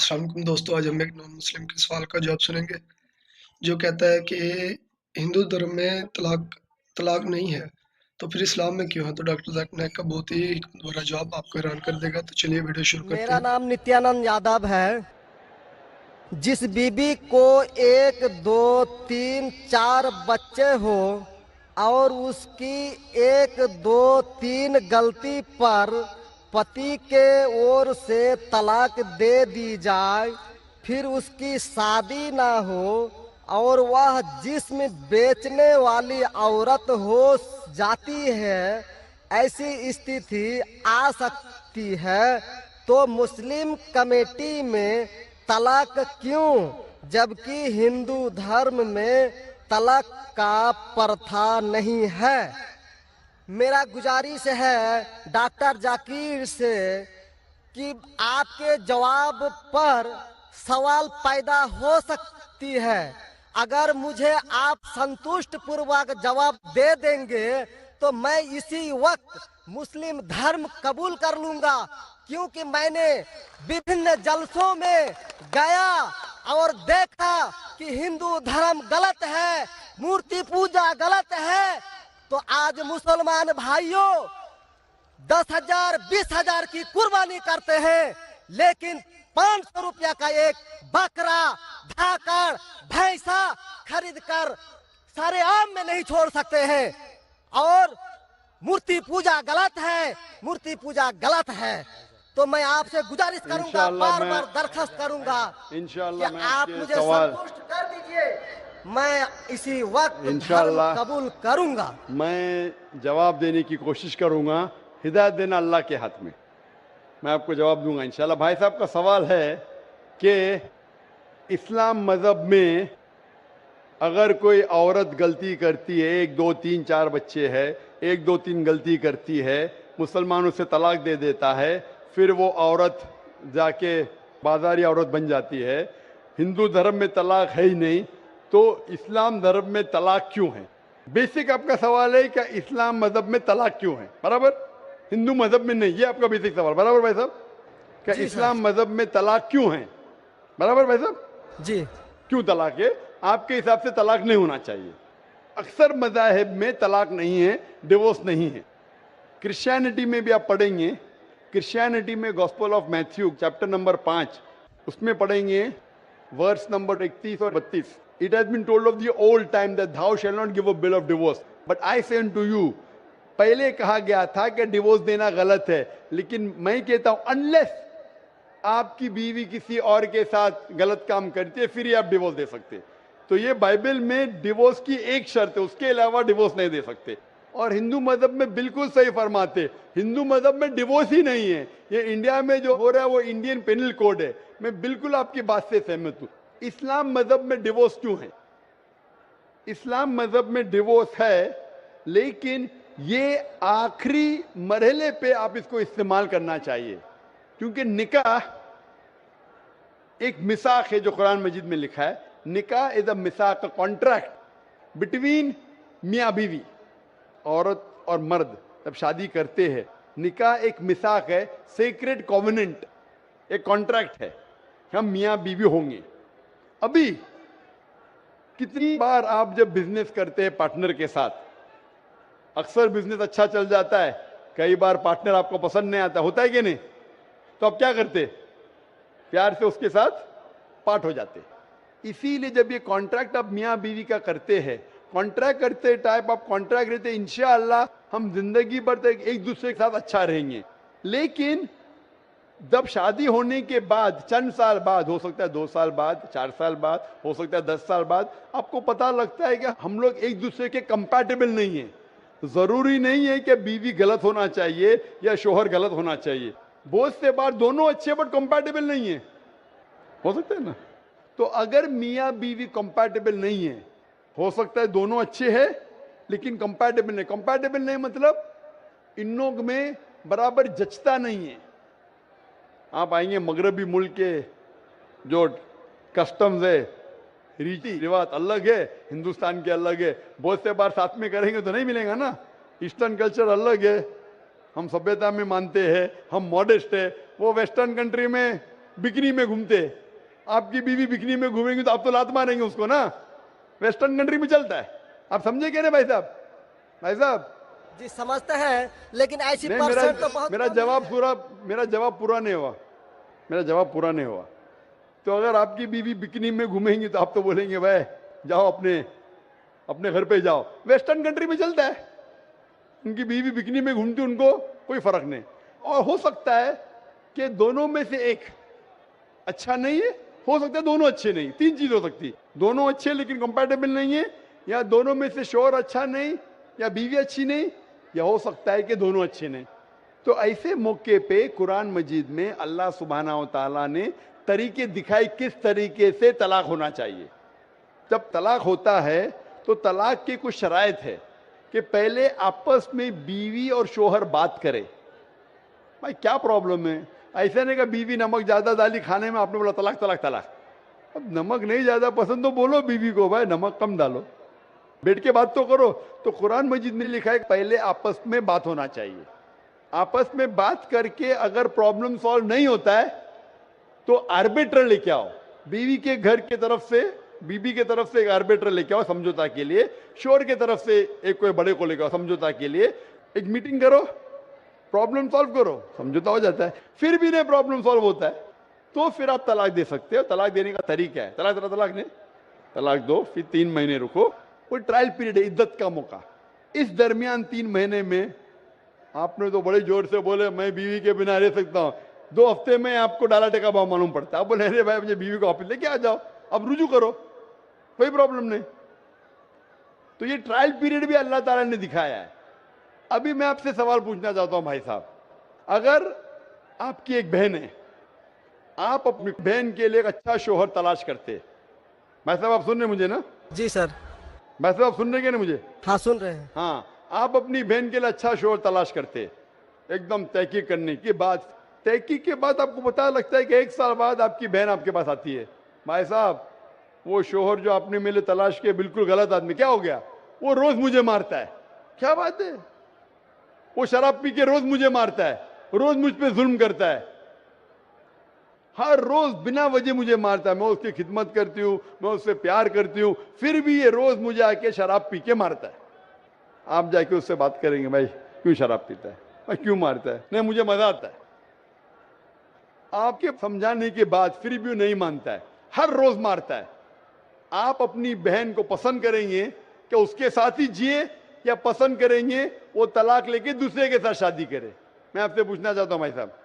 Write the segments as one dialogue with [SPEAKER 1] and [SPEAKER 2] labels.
[SPEAKER 1] अस्सलाम वालेकुम दोस्तों, आज हम एक नॉन मुस्लिम के सवाल का जवाब सुनेंगे, जो कहता है कि हिंदू धर्म में तलाक तलाक नहीं है, तो फिर इस्लाम में क्यों है? तो डॉक्टर ज़ाकिर नाइक का बहुत ही भरा जवाब आपको हैरान कर देगा। तो चलिए वीडियो शुरू करते
[SPEAKER 2] मेरा
[SPEAKER 1] हैं।
[SPEAKER 2] नाम नित्यानंद यादव है। जिस बीबी को एक दो तीन चार बच्चे हो और उसकी एक दो तीन गलती पर पति के ओर से तलाक दे दी जाए, फिर उसकी शादी ना हो और वह जिस्म बेचने वाली औरत हो जाती है, ऐसी स्थिति आ सकती है। तो मुस्लिम कमेटी में तलाक क्यों, जबकि हिंदू धर्म में तलाक का प्रथा नहीं है? मेरा गुजारिश है डॉक्टर जाकिर से कि आपके जवाब पर सवाल पैदा हो सकती है। अगर मुझे आप संतुष्ट पूर्वक जवाब दे देंगे तो मैं इसी वक्त मुस्लिम धर्म कबूल कर लूंगा, क्योंकि मैंने विभिन्न जलसों में गया और देखा कि हिंदू धर्म गलत है, मूर्ति पूजा गलत है। तो आज मुसलमान भाइयों 10,000 20,000 की कुर्बानी करते हैं, लेकिन 500 रुपया का एक बकरा, धाकड़, भैंसा खरीद कर सारे आम में नहीं छोड़ सकते हैं। और मूर्ति पूजा गलत है, मूर्ति पूजा गलत है। तो मैं आपसे गुजारिश करूंगा, बार बार दरखास्त करूंगा कि आप मुझे संतुष्ट कर दीजिए। मैं इसी वक्त धर्म कबूल करूंगा।
[SPEAKER 3] मैं जवाब देने की कोशिश करूंगा। हिदायत देना अल्लाह के हाथ में। मैं आपको जवाब दूंगा इंशाल्लाह। भाई साहब का सवाल है कि इस्लाम मज़हब में अगर कोई औरत गलती करती है, एक दो तीन चार बच्चे है, एक दो तीन गलती करती है, मुसलमान उसे तलाक दे देता है, फिर वो औरत जाके बाजारी औरत बन जाती है। हिंदू धर्म में तलाक है ही नहीं, तो इस्लाम धर्म में तलाक क्यों है? बेसिक आपका सवाल है कि इस्लाम मजहब में तलाक क्यों है, बराबर? हिंदू मजहब में नहीं, ये आपका बेसिक सवाल, बराबर भाई साहब? क्या इस्लाम मजहब में तलाक क्यों है, बराबर भाई साहब?
[SPEAKER 2] जी।
[SPEAKER 3] क्यों तलाक है? आपके हिसाब से तलाक नहीं होना चाहिए। अक्सर मज़ाहिब में तलाक नहीं है, डिवोर्स नहीं है। क्रिश्चियनिटी में भी आप पढ़ेंगे, क्रिश्चियनिटी में gospel of Matthew chapter number 5 उसमें पढ़ेंगे वर्स नंबर 31 और 32। It has been told of the old time that thou shall not give a bill of divorce, but I say unto you। पहले कहा गया था कि डिवोर्स देना गलत है, लेकिन मैं कहता हूं अनलेस आपकी बीवी किसी और के साथ गलत काम करती है, फिर ही आप डिवोर्स दे सकते। तो ये बाइबल में डिवोर्स की एक शर्त है, उसके अलावा डिवोर्स नहीं दे सकते। और हिंदू मजहब में बिल्कुल सही फरमाते, हिंदू मजहब में डिवोर्स ही नहीं है। ये इंडिया में जो हो रहा है वो इंडियन पेनल कोड है। मैं बिल्कुल आपकी बात से सहमत हूं। इस्लाम मजहब में डिवोर्स क्यों है? इस्लाम मजहब में डिवोर्स है, लेकिन ये आखिरी मरहले पे आप इसको इस्तेमाल करना चाहिए, क्योंकि निकाह एक मिसाक है जो कुरान मजीद में लिखा है। निकाह इज अ मिसाक, कॉन्ट्रैक्ट बिटवीन मियाँ बीवी, औरत और मर्द जब शादी करते हैं। निकाह एक मिसाक है, सेक्रेट कॉवेनेंट, एक कॉन्ट्रैक्ट है, हम मियाँ बीवी होंगे। अभी कितनी बार आप जब बिजनेस करते हैं पार्टनर के साथ, अक्सर बिजनेस अच्छा चल जाता है, कई बार पार्टनर आपको पसंद नहीं आता, होता है कि नहीं? तो आप क्या करते? प्यार से उसके साथ पार्ट हो जाते। इसीलिए जब ये कॉन्ट्रैक्ट आप मियाँ बीवी का करते हैं, कॉन्ट्रैक्ट करते टाइप आप कॉन्ट्रैक्ट रहते, इंशाअल्लाह हम जिंदगी भर तक एक दूसरे के साथ अच्छा रहेंगे। लेकिन जब शादी होने के बाद चंद साल बाद, हो सकता है 2 साल बाद, 4 साल बाद, हो सकता है 10 साल बाद, आपको पता लगता है कि हम लोग एक दूसरे के कंपैटिबल नहीं है। जरूरी नहीं है कि बीवी गलत होना चाहिए या शोहर गलत होना चाहिए। बहुत से बार दोनों अच्छे बट कंपैटिबल नहीं है, हो सकता है ना? तो अगर मियाँ बीवी कंपैटिबल नहीं है, हो सकता है दोनों अच्छे हैं लेकिन कंपैटिबल नहीं। कंपैटिबल नहीं मतलब इन लोग में बराबर जचता नहीं है। आप आएंगे मगरबी मुल्क के जो कस्टम्स है, रीति रिवाज अलग है, हिंदुस्तान के अलग है। बहुत से बार साथ में करेंगे तो नहीं मिलेगा ना। ईस्टर्न कल्चर अलग है, हम सभ्यता में मानते हैं, हम मॉडेस्ट है। वो वेस्टर्न कंट्री में बिकनी में घूमते, आपकी बीवी बिकनी में घूमेंगी तो आप तो लात मारेंगे उसको ना। वेस्टर्न कंट्री में चलता है, आप समझे क्या नहीं भाई साहब? भाई साहब
[SPEAKER 2] जी समझते हैं, लेकिन ऐसी
[SPEAKER 3] नहीं,
[SPEAKER 2] परसेंट तो बहुत
[SPEAKER 3] मेरा
[SPEAKER 2] कम
[SPEAKER 3] जवाब
[SPEAKER 2] है।
[SPEAKER 3] पूरा मेरा जवाब पूरा नहीं हुआ, मेरा जवाब पूरा नहीं हुआ। तो अगर आपकी बीवी बिकनी में घूमेंगी तो आप तो बोलेंगे भाई जाओ अपने घर पे जाओ। वेस्टर्न कंट्री में चलता है, उनकी बीवी बिकनी में घूमती, उनको कोई फर्क नहीं। और हो सकता है कि दोनों में से एक अच्छा नहीं है, हो सकता है दोनों अच्छे नहीं, तीन चीज हो सकती है, दोनों अच्छे लेकिन कंपैटिबल नहीं है, या दोनों में से शोहर अच्छा नहीं, या बीवी अच्छी नहीं, या हो सकता है कि दोनों अच्छे नहीं। तो ऐसे मौके पे कुरान मजीद में अल्लाह सुब्हाना व तआला ने तरीके दिखाए किस तरीके से तलाक होना चाहिए। जब तलाक होता है तो तलाक की कुछ शराइत है कि पहले आपस में बीवी और शोहर बात करे, भाई क्या प्रॉब्लम है। ऐसा नहीं कि बीवी नमक ज्यादा डाली खाने में, आपने बोला तलाक तलाक तलाक। अब नमक नहीं ज्यादा पसंद तो बोलो बीवी को भाई नमक कम डालो, बैठ के बात तो करो। तो कुरान मजीद में लिखा है पहले आपस में बात होना चाहिए। आपस में बात करके अगर प्रॉब्लम सॉल्व नहीं होता है तो आर्बिट्र लेके आओ, बीवी के घर की तरफ से, बीबी के तरफ से एक आर्बिट्र लेके आओ समझौता के लिए, शोहर के तरफ से एक कोई बड़े को लेके आओ समझौता के लिए। एक मीटिंग करो, प्रॉब्लम सॉल्व करो, समझौता हो जाता है। फिर भी नहीं प्रॉब्लम सॉल्व होता है तो फिर आप तलाक दे सकते हो। तलाक देने का तरीका है, तलाक नहीं, तलाक दो, फिर 3 महीने रुको, कोई ट्रायल पीरियड है, इद्दत का मौका। इस दरमियान 3 महीने में आपने तो बड़े जोर से बोले मैं बीवी के बिना रह सकता हूं, 2 हफ्ते में आपको डाला टेका भाव मालूम पड़ता है। आप बोले अरे भाई मुझे बीवी को वापस लेके आ जाओ, अब रुजू करो, कोई प्रॉब्लम नहीं। तो ये ट्रायल पीरियड भी अल्लाह ताला ने दिखाया है। अभी मैं आपसे सवाल पूछना चाहता हूं भाई साहब, अगर आपकी एक बहन है, आप अपनी बहन के लिए एक अच्छा शोहर तलाश करते, भाई साहब आप सुन रहे मुझे ना?
[SPEAKER 2] जी सर।
[SPEAKER 3] भाई साहब आप सुन रहे क्या ना मुझे?
[SPEAKER 2] हाँ सुन रहे हैं।
[SPEAKER 3] हाँ, आप अपनी बहन के लिए अच्छा शोहर तलाश करते, एकदम तहकीक करने के बाद, तहकीक के बाद आपको पता लगता है कि 1 साल बाद आपकी बहन आपके पास आती है, भाई साहब वो शोहर जो आपने मेरे लिए तलाश किया बिल्कुल गलत आदमी, क्या हो गया? वो रोज मुझे मारता है। क्या बात है? वो शराब पी के रोज मुझे मारता है, रोज मुझ पे जुल्म करता है, हर रोज बिना वजह मुझे मारता है। मैं उसकी खिदमत करती हूँ, मैं उससे प्यार करती हूँ, फिर भी ये रोज मुझे आके शराब पी के मारता है। आप जाके उससे बात करेंगे भाई क्यों शराब पीता है, भाई क्यों मारता है? नहीं मुझे मजा आता है। आपके समझाने के बाद फिर भी नहीं मानता है, हर रोज मारता है। आप अपनी बहन को पसंद करेंगे कि उसके साथ ही जिए, या पसंद करेंगे वो तलाक लेके दूसरे के साथ शादी करे? मैं आपसे पूछना चाहता हूं भाई साहब।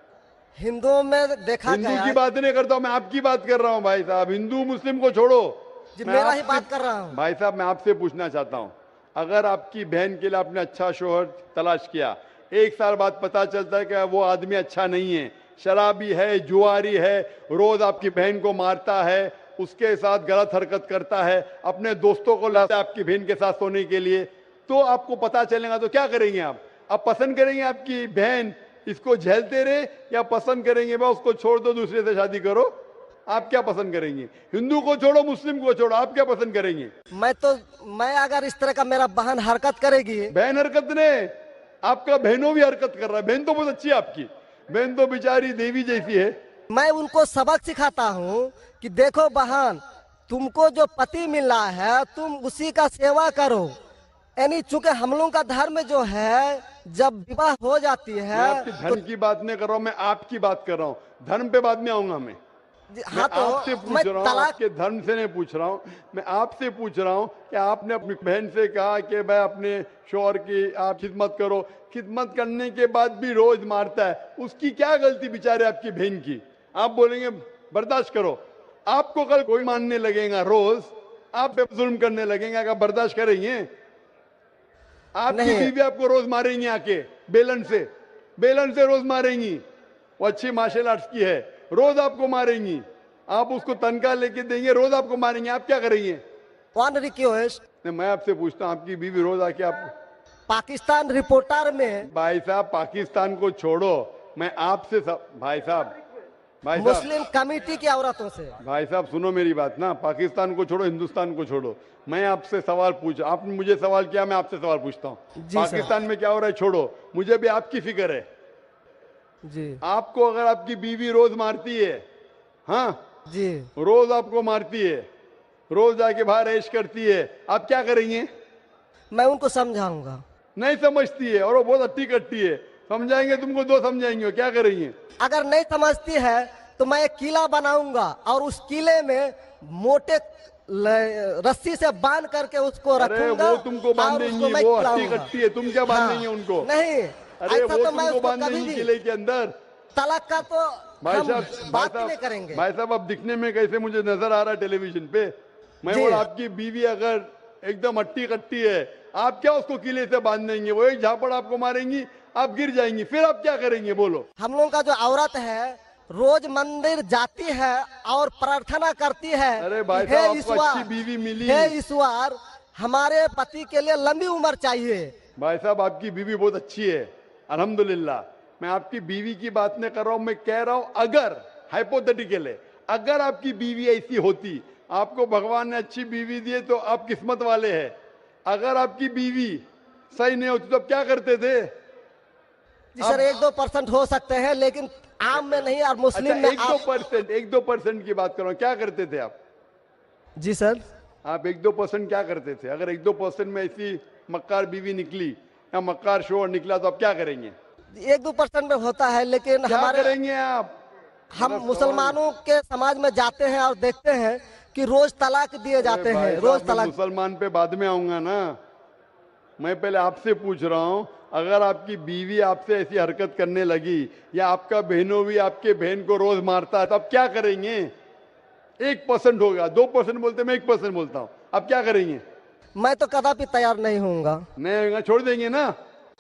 [SPEAKER 2] हिंदुओं में देखा
[SPEAKER 3] हिंदू
[SPEAKER 2] गया
[SPEAKER 3] की
[SPEAKER 2] है।
[SPEAKER 3] बात नहीं करता हूं मैं, आपकी बात कर रहा हूं भाई साहब। हिंदू मुस्लिम को छोड़ो,
[SPEAKER 2] जी
[SPEAKER 3] मैं
[SPEAKER 2] मेरा ही
[SPEAKER 3] आपसे-
[SPEAKER 2] बात कर रहा हूँ।
[SPEAKER 3] भाई साहब मैं आपसे पूछना चाहता हूं, अगर आपकी बहन के लिए आपने अच्छा शोहर तलाश किया, 1 साल बाद पता चलता है कि वो आदमी अच्छा नहीं है, शराबी है, जुआरी है, रोज आपकी बहन को मारता है, उसके साथ गलत हरकत करता है, अपने दोस्तों को लाता है आपकी बहन के साथ सोने के लिए, तो आपको पता चलेगा तो क्या करेंगे आप पसंद करेंगे आपकी बहन इसको झेलते रहे, या पसंद करेंगे भाई उसको छोड़ दो दूसरे से शादी करो? आप क्या पसंद करेंगे? हिंदू को छोड़ो, मुस्लिम को छोड़ो, आप क्या पसंद करेंगे?
[SPEAKER 2] मैं अगर इस तरह का मेरा बहन हरकत करेगी,
[SPEAKER 3] बहन हरकत ने, आपका बहनों भी हरकत कर रहा है। बहन तो बहुत अच्छी है आपकी, बहन तो बेचारी देवी जैसी है।
[SPEAKER 2] मैं उनको सबक सिखाता हूँ कि देखो बहन, तुमको जो पति मिल रहा है तुम उसी का सेवा करो। यानी चूंकि हम लोगों का धर्म जो है, जब विवाह हो जाती
[SPEAKER 3] मैं
[SPEAKER 2] है
[SPEAKER 3] आपकी धर्म की बात नहीं कर रहा हूं, मैं आपकी बात कर रहा हूं। धर्म पे बाद में आऊंगा मैं
[SPEAKER 2] हाँ
[SPEAKER 3] आपसे
[SPEAKER 2] तो
[SPEAKER 3] पूछ
[SPEAKER 2] मैं
[SPEAKER 3] रहा हूँ,
[SPEAKER 2] तलाक
[SPEAKER 3] आपके धर्म से नहीं पूछ रहा हूँ, मैं आपसे पूछ रहा हूँ कि आपने अपनी बहन से कहा कि भाई अपने शौहर की आप खिदमत करो, खिदमत करने के बाद भी रोज मारता है, उसकी क्या गलती बेचारे आपकी बहन की? आप बोलेंगे बर्दाश्त करो, आपको कल कोई मानने लगेगा, रोज आप पे जुल्म करने लगेंगे, क्या बर्दाश्त करेंगे? आपकी
[SPEAKER 2] नहीं।
[SPEAKER 3] बीवी आपको रोज मारेंगी, आके बेलन से रोज मारेंगी। वो अच्छी मार्शल आर्ट्स की है, रोज आपको मारेंगी, आप उसको तनख्वाह लेके देंगे, रोज आपको मारेंगे, आप क्या करेंगे?
[SPEAKER 2] वन रिक्वेस्ट,
[SPEAKER 3] मैं आपसे पूछता हूँ, आपकी बीवी रोज आके आप,
[SPEAKER 2] पाकिस्तान रिपोर्टर में
[SPEAKER 3] भाई साहब पाकिस्तान को छोड़ो, मैं आपसे भाई साहब
[SPEAKER 2] मुस्लिम कमेटी की औरतों से,
[SPEAKER 3] भाई साहब सुनो मेरी बात ना, पाकिस्तान को छोड़ो, हिंदुस्तान को छोड़ो, मैं आपसे सवाल पूछ, आपने मुझे सवाल किया, मैं आपसे सवाल पूछता हूँ।
[SPEAKER 2] जी सर।
[SPEAKER 3] पाकिस्तान में क्या हो रहा है छोड़ो, मुझे भी आपकी फिक्र है।
[SPEAKER 2] जी
[SPEAKER 3] आपको अगर आपकी बीवी रोज मारती है, हाँ,
[SPEAKER 2] जी।
[SPEAKER 3] रोज आपको मारती है, रोज जाके बाहर ऐश करती है, आप क्या करेंगे?
[SPEAKER 2] मैं उनको समझाऊंगा।
[SPEAKER 3] नहीं समझती है और वो बहुत अट्टी कट्टी है, समझाएंगे तुमको, दो समझाएंगे, क्या करेंगे?
[SPEAKER 2] अगर नहीं समझती है तो मैं एक किला बनाऊंगा और उस किले में मोटे रस्सी से बांध करके उसको
[SPEAKER 3] अरे
[SPEAKER 2] रखूंगा
[SPEAKER 3] वो तुमको
[SPEAKER 2] और
[SPEAKER 3] बांधेंगी,
[SPEAKER 2] उसको मैं
[SPEAKER 3] वो अट्टी
[SPEAKER 2] खिलाऊंगा।
[SPEAKER 3] कट्टी है, तुम क्या बांधेंगे
[SPEAKER 2] हाँ,
[SPEAKER 3] उनको?
[SPEAKER 2] नहीं,
[SPEAKER 3] अरे
[SPEAKER 2] ऐसा
[SPEAKER 3] वो
[SPEAKER 2] तो मैं
[SPEAKER 3] तुमको
[SPEAKER 2] उसको कभी
[SPEAKER 3] बांधेंगी
[SPEAKER 2] भी
[SPEAKER 3] किले के अंदर।
[SPEAKER 2] तलाक का तो
[SPEAKER 3] भाई
[SPEAKER 2] हम
[SPEAKER 3] साहब, भाई
[SPEAKER 2] बात ही नहीं करेंगे।
[SPEAKER 3] साहब, भाई साहब, अब दिखने में कैसे मुझे नजर आ रहा है टेलीविजन पे? मैं
[SPEAKER 2] जी।
[SPEAKER 3] बोल, आपकी बीवी अगर एकदम अट्टी कट्टी है, आप क्या उसको किले से बांध देंगे? वो एक झापड़ आपको मारेंगी, आप गिर जाएंगी, फिर आप क्या करेंगे बोलो?
[SPEAKER 2] हम लोगों का जो औरत है रोज मंदिर जाती है और प्रार्थना करती है
[SPEAKER 3] अरे भाई
[SPEAKER 2] कि
[SPEAKER 3] साहब,
[SPEAKER 2] हे
[SPEAKER 3] आपको
[SPEAKER 2] ईश्वर,
[SPEAKER 3] अच्छी बीवी मिली।
[SPEAKER 2] हे ईश्वर, हमारे पति के लिए लंबी उम्र चाहिए।
[SPEAKER 3] भाई साहब, आपकी बीवी बहुत अच्छी है, अल्हम्दुलिल्लाह। मैं आपकी बीवी की बात नहीं कर रहा हूं, मैं कह रहा हूं अगर हाइपोथेटिकल है, अगर आपकी बीवी ऐसी होती, आपको भगवान ने अच्छी बीवी दी है तो आप किस्मत वाले हैं। अगर आपकी बीवी सही नहीं होती तो आप क्या करते थे?
[SPEAKER 2] जी सर, 1-2% हो सकते हैं लेकिन आम में नहीं, और
[SPEAKER 3] अच्छा,
[SPEAKER 2] मुस्लिम में
[SPEAKER 3] 1-2%, 1-2% की बात कर रहा हूं, क्या करते थे आप?
[SPEAKER 2] जी सर,
[SPEAKER 3] आप 1-2% क्या करते थे? अगर 1-2% में ऐसी मक्कार बीवी निकली या मक्कार शोहर निकला तो आप क्या करेंगे?
[SPEAKER 2] 1-2% में होता है लेकिन
[SPEAKER 3] क्या
[SPEAKER 2] हमारे
[SPEAKER 3] करेंगे आप?
[SPEAKER 2] हम
[SPEAKER 3] मेरा सवाल
[SPEAKER 2] मुसलमानों के समाज में जाते हैं और देखते हैं कि रोज तलाक दिए जाते
[SPEAKER 3] भाई
[SPEAKER 2] हैं,
[SPEAKER 3] साहब,
[SPEAKER 2] रोज
[SPEAKER 3] मैं
[SPEAKER 2] तलाक।
[SPEAKER 3] मुसलमान पे बाद में आऊंगा ना। मैं पहले आपसे पूछ रहा हूं, अगर आपकी बीवी आपसे ऐसी हरकत करने लगी या आपका बहनों भी आपके बहन को रोज मारता है तो आप क्या करेंगे? 1% होगा, 2% बोलते, मैं 1% बोलता हूं, आप क्या करेंगे?
[SPEAKER 2] मैं तो कदापि तैयार नहीं होऊंगा,
[SPEAKER 3] नहीं होगा, छोड़ देंगे ना?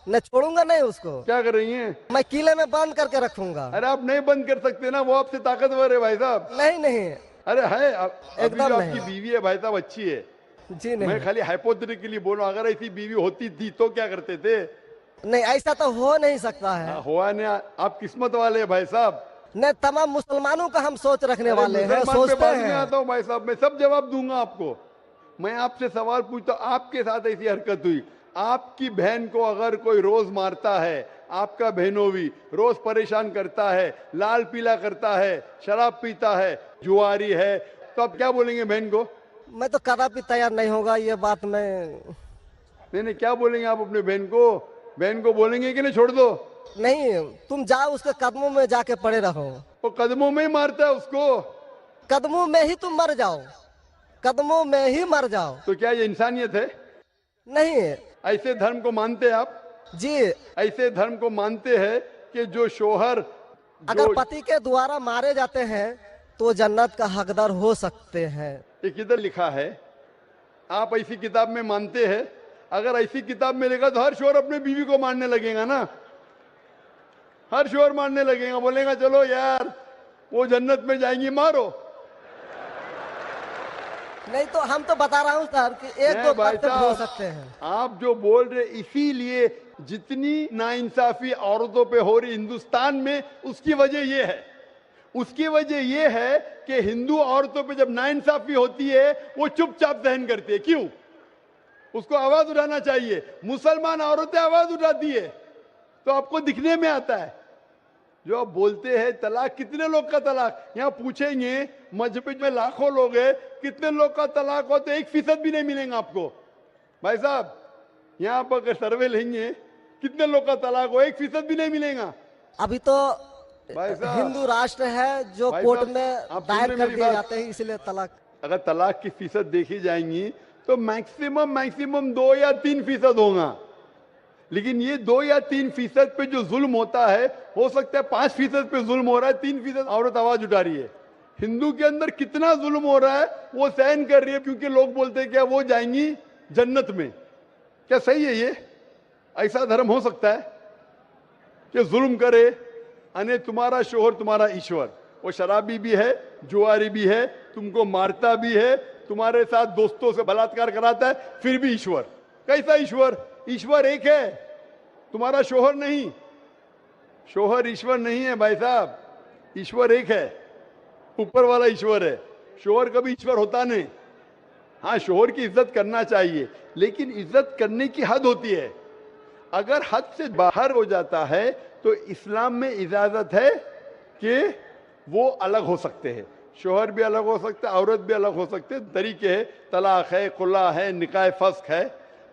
[SPEAKER 2] मैं छोड़ूंगा नहीं उसको,
[SPEAKER 3] क्या करेंगे?
[SPEAKER 2] मैं किले में बंद करके रखूंगा।
[SPEAKER 3] अरे आप नहीं बंद कर सकते ना, वो आपसे ताकतवर है भाई साहब।
[SPEAKER 2] नहीं नहीं,
[SPEAKER 3] अरे है, अभी
[SPEAKER 2] एकदम
[SPEAKER 3] जो
[SPEAKER 2] नहीं।
[SPEAKER 3] आपकी बीवी है भाई साहब अच्छी है,
[SPEAKER 2] जी
[SPEAKER 3] मैं
[SPEAKER 2] नहीं,
[SPEAKER 3] खाली हाइपोथेटिकली बोल रहा हूं, अगर ऐसी बीवी होती थी तो क्या करते थे?
[SPEAKER 2] नहीं ऐसा तो हो नहीं सकता है।
[SPEAKER 3] हुआ नहीं, आप किस्मत वाले हैं भाई साहब।
[SPEAKER 2] नहीं, तमाम मुसलमानों का हम सोच रखने
[SPEAKER 3] अरे
[SPEAKER 2] वाले हैं,
[SPEAKER 3] मुसलमान पे
[SPEAKER 2] सोचते
[SPEAKER 3] बाद में
[SPEAKER 2] हैं।
[SPEAKER 3] आता हूं भाई साहब, मैं सब जवाब दूंगा आपको। मैं आपसे सवाल पूछता हूं, आपके साथ ऐसी हरकत हुई, आपकी बहन को अगर कोई रोज मारता है, आपका बहनों भी रोज परेशान करता है, लाल पीला करता है, शराब पीता है, जुआरी है, तो आप क्या बोलेंगे बहन को?
[SPEAKER 2] मैं तो कदापि तैयार नहीं होगा, ये बात मैं
[SPEAKER 3] नहीं नहीं, क्या बोलेंगे आप अपने बहन को? बहन को बोलेंगे कि नहीं छोड़ दो?
[SPEAKER 2] नहीं, तुम जाओ उसके कदमों में जाके पड़े रहो,
[SPEAKER 3] वो कदमों में ही मारता है उसको।
[SPEAKER 2] कदमों में ही तुम मर जाओ, कदमों में ही मर जाओ।
[SPEAKER 3] तो क्या ये इंसानियत है?
[SPEAKER 2] नहीं
[SPEAKER 3] ऐसे धर्म को मानते हैं आप?
[SPEAKER 2] जी,
[SPEAKER 3] ऐसे धर्म को मानते हैं कि जो शोहर
[SPEAKER 2] अगर पति के द्वारा मारे जाते हैं तो जन्नत का हकदार हो सकते हैं।
[SPEAKER 3] ये किधर लिखा है? आप ऐसी किताब में मानते हैं? अगर ऐसी किताब में लिखा तो हर शोहर अपने बीवी को मारने लगेगा ना, हर शोहर मारने लगेगा, बोलेगा चलो यार वो जन्नत में जाएंगी, मारो।
[SPEAKER 2] नहीं तो हम तो बता रहा हूँ सर कि
[SPEAKER 3] नहीं
[SPEAKER 2] 1-2% हो
[SPEAKER 3] साहब,
[SPEAKER 2] सकते हैं।
[SPEAKER 3] आप जो बोल रहे, इसीलिए जितनी नाइंसाफी औरतों पे हो रही हिंदुस्तान में, उसकी वजह यह है, उसकी वजह यह है कि हिंदू औरतों पे जब नाइंसाफी होती है वो चुपचाप सहन करती है। क्यों? उसको आवाज उठाना चाहिए। मुसलमान औरतें आवाज उठाती है तो आपको दिखने में आता है। जो आप बोलते हैं तलाक, कितने लोग का तलाक, यहाँ पूछेंगे मस्जिद में लाखों लोग हैं, कितने लोग का तलाक हो तो 1% भी नहीं मिलेगा आपको। भाई साहब, यहाँ पर अगर सर्वे लेंगे कितने लोग का तलाक हो, 1% भी नहीं मिलेगा।
[SPEAKER 2] अभी तो
[SPEAKER 3] भाई साहब,
[SPEAKER 2] हिंदू राष्ट्र है जो
[SPEAKER 3] भाई
[SPEAKER 2] कोर्ट
[SPEAKER 3] साहब,
[SPEAKER 2] में
[SPEAKER 3] आप सुन
[SPEAKER 2] दायर
[SPEAKER 3] रहे
[SPEAKER 2] कर
[SPEAKER 3] मेरी
[SPEAKER 2] दिए
[SPEAKER 3] बात?
[SPEAKER 2] जाते हैं, इसलिए तलाक।
[SPEAKER 3] अगर तलाक की फीसद देखी जाएंगी तो मैक्सिमम 2 या 3% होगा, लेकिन ये 2 या 3% पे जो जुल्म होता है, हो सकता है 5% पे जुल्म हो रहा है, 3% औरत आवाज उठा रही है। हिंदू के अंदर कितना जुल्म हो रहा है वो सहन कर रही है, क्योंकि लोग बोलते हैं क्या वो जाएंगी जन्नत में। क्या सही है ये? ऐसा धर्म हो सकता है कि जुल्म करे, अने तुम्हारा शोहर तुम्हारा ईश्वर, वो शराबी भी है, जुआरी भी है, तुमको मारता भी है, तुम्हारे साथ दोस्तों से बलात्कार कराता है, फिर भी ईश्वर? कैसा ईश्वर? ईश्वर एक है, तुम्हारा शोहर नहीं। शोहर ईश्वर नहीं है भाई साहब, ईश्वर एक है, ऊपर वाला ईश्वर है। शोहर कभी ईश्वर होता नहीं। हाँ, शोहर की इज्जत करना चाहिए, लेकिन इज्जत करने की हद होती है। अगर हद से बाहर हो जाता है तो इस्लाम में इजाजत है कि वो अलग हो सकते हैं, शोहर भी अलग हो सकते हैं, औरत भी अलग हो सकते हैं, तरीके है, तलाक है, खुला है, निकाह फस्क है।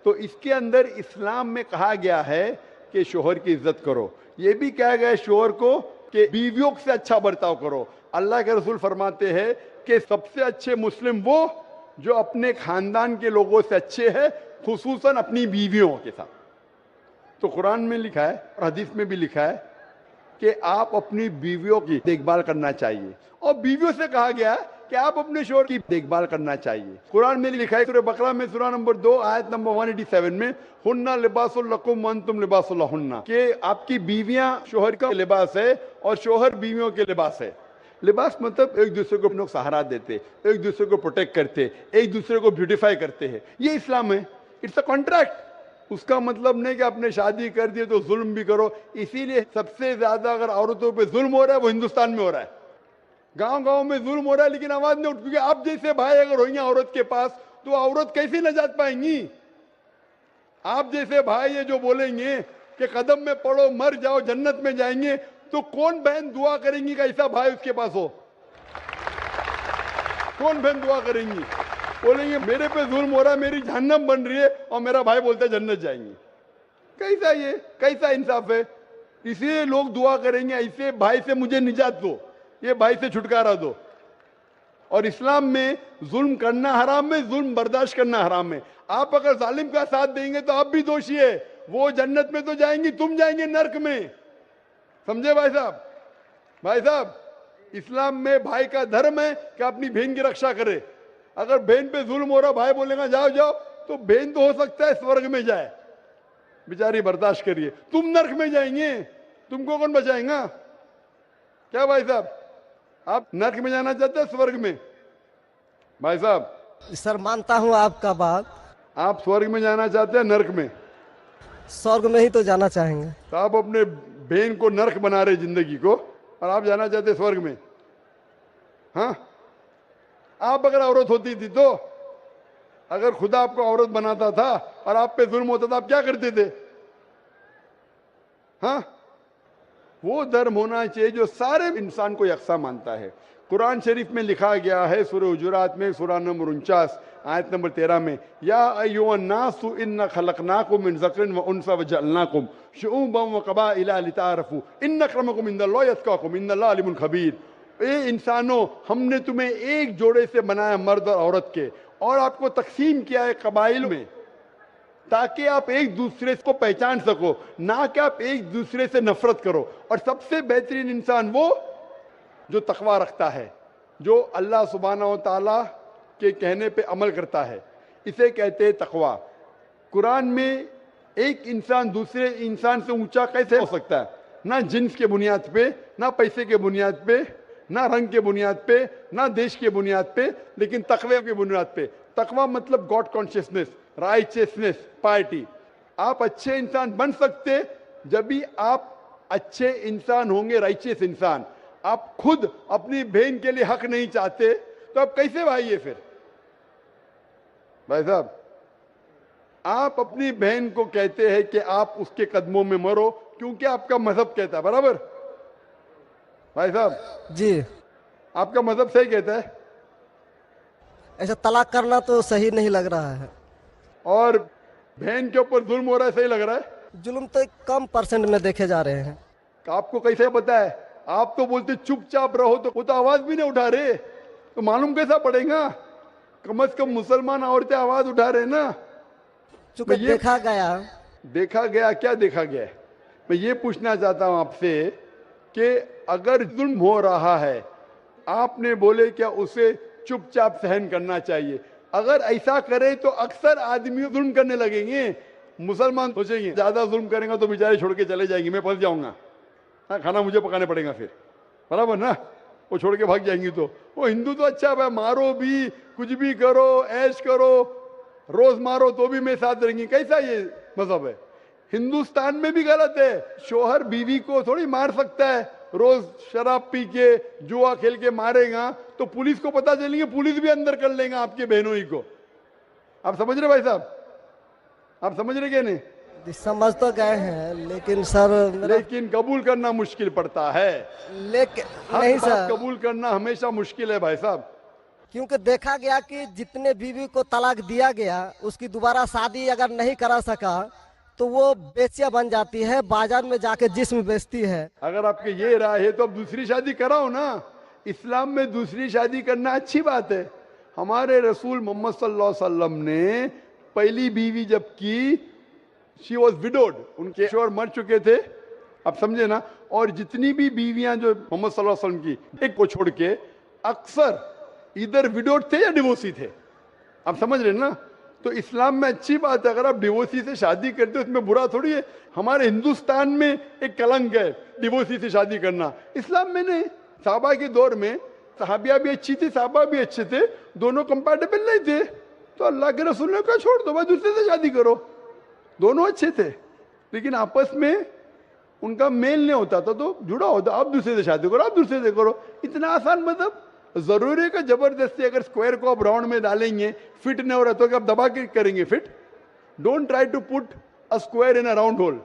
[SPEAKER 3] तो इसके अंदर इस्लाम में कहा गया है कि शोहर की इज्जत करो। ये भी कहा गया है शोहर को कि बीवियों से अच्छा बर्ताव करो। अल्लाह के रसूल फरमाते हैं कि सबसे अच्छे मुस्लिम वो जो अपने खानदान के लोगों से अच्छे हैं, खुसूसन अपनी बीवियों के साथ। तो कुरान में लिखा है और हदीस में भी लिखा है कि आप अपनी बीवियों की देखभाल करना चाहिए, और बीवियों से कहा गया है कि आप अपने शोहर की देखभाल करना चाहिए। कुरान में लिखा है सूरह बकरा में सूरह नंबर 2 आयत नंबर 187 में, हुन्ना लिबासुल लकुम व अंतुम लिबासुल लहुन्ना, कि आपकी बीवियां शोहर का लिबास है और शोहर बीवियों के लिबास है। लिबास मतलब एक दूसरे को अपने सहारा देते, एक दूसरे को प्रोटेक्ट करते, एक दूसरे को ब्यूटीफाई करते हैं, ये इस्लाम है। It's a contract. उसका मतलब नहीं कि आपने शादी कर दी तो जुल्म भी करो। इसीलिए सबसे ज्यादा अगर औरतों पे जुल्म हो रहा है वो हिंदुस्तान में हो रहा है। गांव गांव में जुल्म हो रहा है लेकिन आवाज नहीं उठ, क्योंकि आप जैसे भाई अगर होंगे औरत के पास तो औरत कैसे नजात पाएंगी। आप जैसे भाई ये जो बोलेंगे कि कदम में पड़ो मर जाओ जन्नत में जाएंगे, तो कौन बहन दुआ करेंगी का ऐसा भाई उसके पास हो? कौन बहन दुआ करेंगी? बोलेंगे मेरे पे जुल्म हो रहा है, मेरी जहन्नम बन रही है, और मेरा भाई बोलता है जन्नत जाएंगे। कैसा ये, कैसा इंसाफ है? इसलिए लोग दुआ करेंगे ऐसे भाई से मुझे निजात दो, ये भाई से छुटकारा दो। और इस्लाम में जुल्म करना हराम है, जुल्म बर्दाश्त करना हराम है। आप अगर जालिम का साथ देंगे तो आप भी दोषी है। वो जन्नत में तो जाएंगी, तुम जाएंगे नर्क में। समझे भाई साहब? भाई साहब, इस्लाम में भाई का धर्म है कि अपनी बहन की रक्षा करे। अगर बहन पे जुल्म हो रहा, भाई बोलेगा जाओ जाओ, तो बहन तो हो सकता है स्वर्ग में जाए, बेचारी बर्दाश्त करिए। तुम नर्क में जाएंगे, तुमको कौन बचाएगा? क्या भाई साहब, आप नर्क में जाना चाहते हैं स्वर्ग में? भाई साहब,
[SPEAKER 2] सर मानता हूँ आपका बात।
[SPEAKER 3] आप स्वर्ग में जाना चाहते हैं नर्क में?
[SPEAKER 2] स्वर्ग में ही तो जाना चाहेंगे।
[SPEAKER 3] तो आप अपने बहन को नर्क बना रहे जिंदगी को, और आप जाना चाहते हैं स्वर्ग में? हाँ, आप अगर औरत होती थी तो, अगर खुदा आपको औरत बनाता था और आप पे जुल्म होता था, आप क्या करते थे? हाँ, वो धर्म होना चाहिए जो सारे इंसान को यकसा मानता है। कुरान शरीफ में लिखा गया है सूरह हुजुरात में सूरह नंबर 49 आयत नंबर 13 में, या अय्युहन्नासु इन्ना खलकनाकुम मिन ज़करिन व उन्सा व जअलनाकुम शुऊबन व क़बाइला लिताअरफू इन्न अक्रमकुम इंदल्लाहि अत्क़ाकुम इन्नल्लाह अलीमुन खबीर। ए इंसानों, हमने तुम्हें एक जोड़े से बनाया, मर्द और औरत के, और आपको तकसीम किया है कबाइल में, ताकि आप एक दूसरे को पहचान सको, ना कि आप एक दूसरे से नफरत करो। और सबसे बेहतरीन इंसान वो जो तकवा रखता है, जो अल्लाह सुब्हानहू व तआला के कहने पे अमल करता है, इसे कहते हैं तकवा। कुरान में एक इंसान दूसरे इंसान से ऊंचा कैसे हो सकता है? ना जिन्स के बुनियाद पे, ना पैसे के बुनियाद पे, ना रंग के बुनियाद पे, ना देश के बुनियाद पे, लेकिन तकवे के बुनियाद पे। तकवा मतलब गॉड कॉन्शियसनेस, राइचियसनेस, पार्टी। आप अच्छे इंसान बन सकते जब भी आप अच्छे इंसान होंगे, राइचियस इंसान। आप खुद अपनी बहन के लिए हक नहीं चाहते तो आप कैसे भाई है फिर? भाई साहब, आप अपनी बहन को कहते हैं कि आप उसके कदमों में मरो क्योंकि आपका मजहब कहता है, बराबर? भाई साहब
[SPEAKER 2] जी,
[SPEAKER 3] आपका मजहब सही कहता है।
[SPEAKER 2] ऐसा तलाक करना तो सही नहीं लग रहा है।
[SPEAKER 3] और बहन के ऊपर जुल्म हो रहा है, सही लग रहा है?
[SPEAKER 2] जुल्म तो कम परसेंट में देखे जा रहे हैं।
[SPEAKER 3] आपको कैसे पता है? आप तो बोलते चुपचाप रहो, तो वो तो आवाज भी नहीं उठा रहे, तो मालूम कैसा पड़ेगा? कम से कम मुसलमान औरतें आवाज उठा रहे ना।
[SPEAKER 2] चूंकि देखा गया,
[SPEAKER 3] क्या देखा गया है? मैं ये पूछना चाहता हूं आपसे कि अगर जुल्म हो रहा है, आपने बोले क्या उसे चुपचाप सहन करना चाहिए? अगर ऐसा करे तो अक्सर आदमी जुल्म करने लगेंगे। मुसलमान सोचेंगे ज्यादा जुल्म करेंगे तो बेचारे छोड़ के चले जाएंगे, मैं फंस जाऊंगा, हाँ, खाना मुझे पकाने पड़ेगा फिर, बराबर ना? वो छोड़ के भाग जाएंगी। तो वो हिंदू तो अच्छा है, मारो भी, कुछ भी करो, ऐश करो, रोज मारो तो भी मैं साथ रहेंगी। कैसा ये मजहब है? हिंदुस्तान में भी गलत है। शोहर बीवी को थोड़ी मार सकता है। रोज शराब पी के, जुआ खेल के मारेगा तो पुलिस को पता चलेंगे, पुलिस भी अंदर कर लेगा आपके बहनों ही को। आप समझ रहे भाई साहब? आप समझ रहे क्या नहीं?
[SPEAKER 2] जी, समझ तो गए हैं लेकिन सर
[SPEAKER 3] लेकिन कबूल करना मुश्किल पड़ता है।
[SPEAKER 2] लेकिन
[SPEAKER 3] हक
[SPEAKER 2] नहीं
[SPEAKER 3] बात
[SPEAKER 2] सर,
[SPEAKER 3] कबूल करना हमेशा मुश्किल है भाई साहब।
[SPEAKER 2] क्योंकि देखा गया कि जितने बीवी को तलाक दिया गया उसकी दोबारा शादी अगर नहीं करा सका तो वो बेचिया बन जाती है, बाजार में जाके जिस्म बेचती है।
[SPEAKER 3] अगर आपके ये राय है तो अब दूसरी शादी कराओ ना। इस्लाम में दूसरी शादी करना अच्छी बात है। हमारे रसूल मोहम्मद सल्लल्लाहु अलैहि वसल्लम ने पहली बीवी जब की, शी वॉज विडोड, उनके शोहर मर चुके थे, आप समझे ना। और जितनी भी बीवियां जो मोहम्मद सल्लल्लाहु अलैहि वसल्लम की, एक को छोड़ के अक्सर इधर विडोड थे या डिवोर्सी थे, आप समझ रहे ना। तो इस्लाम में अच्छी बात है, अगर आप डिवोर्सी से शादी करते हो उसमें बुरा थोड़ी है। हमारे हिंदुस्तान में एक कलंक है डिवोर्सी से शादी करना, इस्लाम में नहीं। साहबा के दौर में सहाबिया भी अच्छी थी, साहबा भी अच्छे थे, दोनों कंपैटिबल नहीं थे, तो अल्लाह के रसूल ने कहा छोड़ दो भाई, दूसरे से शादी करो। दोनों अच्छे थे लेकिन आपस में उनका मेल नहीं होता था, तो जुड़ा होता, आप दूसरे से शादी करो, आप दूसरे से करो। इतना आसान मतलब जरूरी है कि जबरदस्ती अगर स्क्वायर को आप राउंड में डालेंगे, फिट नहीं हो रहा तो क्या आप दबा के करेंगे fit? Don't try to put a square in a round hole,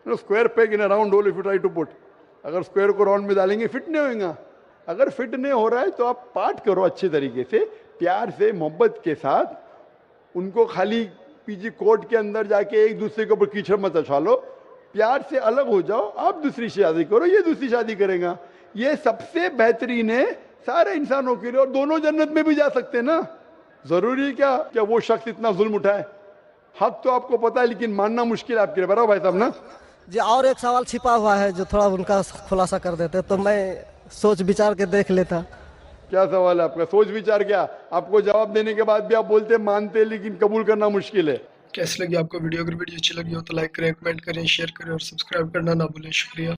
[SPEAKER 3] square peg in a round hole if you try to put. अगर स्क्वायर को राउंड में डालेंगे फिट नहीं होगा। अगर फिट नहीं हो रहा है तो आप पार्ट करो अच्छे तरीके से, प्यार से, मोहब्बत के साथ। उनको खाली पीजी कोर्ट के अंदर जाके एक दूसरे के ऊपर कीचड़ मत उछालो, प्यार से अलग हो जाओ, आप दूसरी शादी करो, ये दूसरी शादी करेगा। ये सबसे बेहतरीन है सारे इंसानों के लिए, और दोनों जन्नत में भी जा सकते हैं ना। जरूरी है क्या वो शख्स इतना जुल्म उठाए? हक तो आपको पता है लेकिन मानना मुश्किल है आपके लिए, बराबर भाई साहब ना।
[SPEAKER 2] जी, और एक सवाल छिपा हुआ है जो थोड़ा उनका खुलासा कर देते तो मैं सोच विचार के देख लेता।
[SPEAKER 3] क्या सवाल है आपका? सोच विचार क्या? आपको जवाब देने के बाद भी आप बोलते मानते लेकिन कबूल करना मुश्किल है।
[SPEAKER 1] कैसी लगी आपको वीडियो? अगर वीडियो अच्छी लगी हो तो लाइक करें, कमेंट करें, शेयर करें और सब्सक्राइब करना ना भूलें। शुक्रिया।